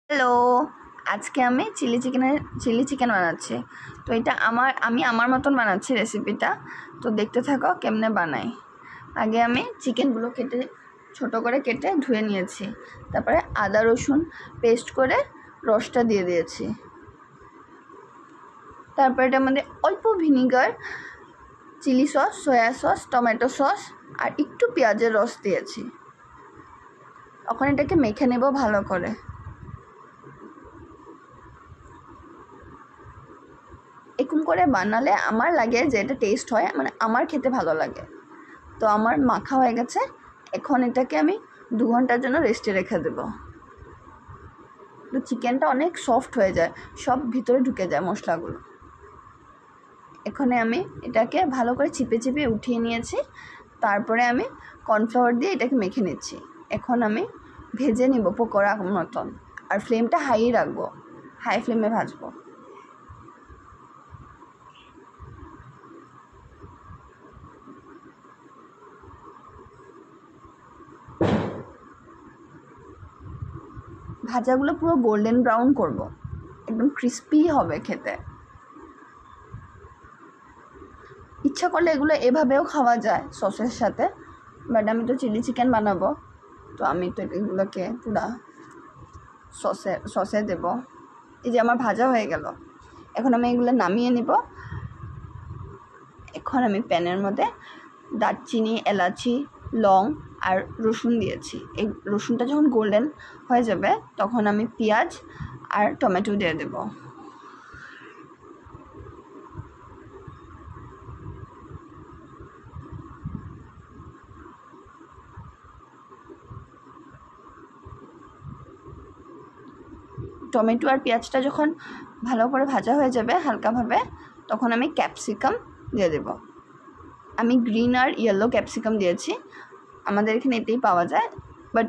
Hello, আজকে আমি chilli chicken বানাচ্ছি। তো এটা আমি আমার মতন বানাচ্ছি রেসিপিটা। তো দেখতে থাকো কেমনে বানাই। আগে আমি চিকেনগুলো ছোট করে কেটে ধুয়ে নিয়েছি। তারপরে আদা রসুন পেস্ট করে রসটা দিয়ে দিয়েছি। তারপরে এটার মধ্যে অল্প vinegar, chilli sauce, soya sauce, tomato sauce আর একটু পেঁয়াজের রস দিয়েছি। এখন এটাকে মেখে নেব ভালো করে। এরকম করে বানালে আমার লাগে যে এটা টেস্ট হয়, মানে আমার খেতে ভালো লাগে। তো আমার মাখা হয়ে গেছে। এখন এটাকে আমি 2 ঘন্টার জন্য রেস্টে রেখে দেব। তো চিকেনটা অনেক সফট হয়ে যায়, সব ভিতরে ঢুকে যায় মশলাগুলো। এখানে আমি এটাকে ভালো করে চিপে চিপে উঠিয়ে নিয়েছি। তারপরে আমি কর্নফ্লাওয়ার দিয়ে এটাকে মেখে নিচ্ছি। এখন আমি ভেজে নিব পকোড়া মতন, আর ফ্লেমটা হাই রাখবো, হাই ফ্লেমে ভাজবো। ভাজাগুলো পুরো গোল্ডেন ব্রাউন করব, একদম ক্রিস্পি হবে খেতে। ইচ্ছা করলে এগুলো এভাবেও খাওয়া যায় সসের সাথে, বাট আমি তো চিলি চিকেন বানাবো, তো আমি তো এগুলোকে পুরা সসে দেব। এই যে আমার ভাজা হয়ে গেল, এখন আমি এগুলো নামিয়ে নিব। এখন আমি প্যানের মধ্যে দারচিনি, এলাচি, লং আর রসুন দিয়েছি। এই রসুনটা যখন গোল্ডেন হয়ে যাবে তখন আমি পেঁয়াজ আর টমেটো দিয়ে দেব। টমেটো আর পেঁয়াজটা যখন ভালো করে ভাজা হয়ে যাবে হালকাভাবে, তখন আমি ক্যাপসিকাম দিয়ে দেব। আমি গ্রিন আর ইয়েলো ক্যাপসিকাম দিয়েছি, আমাদের এখানে এটাই পাওয়া যায়, বাট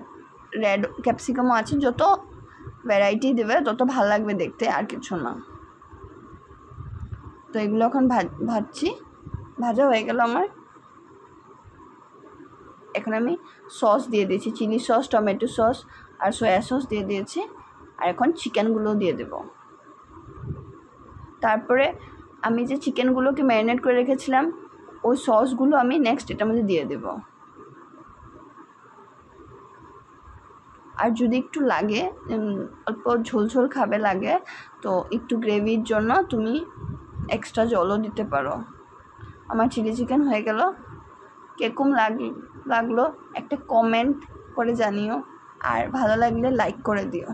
রেড ক্যাপসিকামও আছে। যত ভ্যারাইটি দেবে তত ভালো লাগবে দেখতে, আর কিছু না। তো এগুলো এখন ভাজছি, ভাজা হয়ে গেল আমার। এখন আমি সস দিয়ে দিয়েছি, চিলি সস, টমেটো সস আর সয়া সস দিয়ে দিয়েছি। আর এখন চিকেনগুলো দিয়ে দেব। তারপরে আমি যে চিকেনগুলোকে ম্যারিনেট করে রেখেছিলাম, ওই সসগুলো আমি নেক্সট এটার মধ্যে দিয়ে দেব। আর যদি একটু লাগে, অল্প ঝোল খাবে লাগে, তো একটু গ্রেভির জন্য তুমি এক্সট্রা জলও দিতে পারো। আমার চিলি চিকেন হয়ে গেল। কিরকম লাগলো একটা কমেন্ট করে জানিও, আর ভালো লাগলে লাইক করে দিও।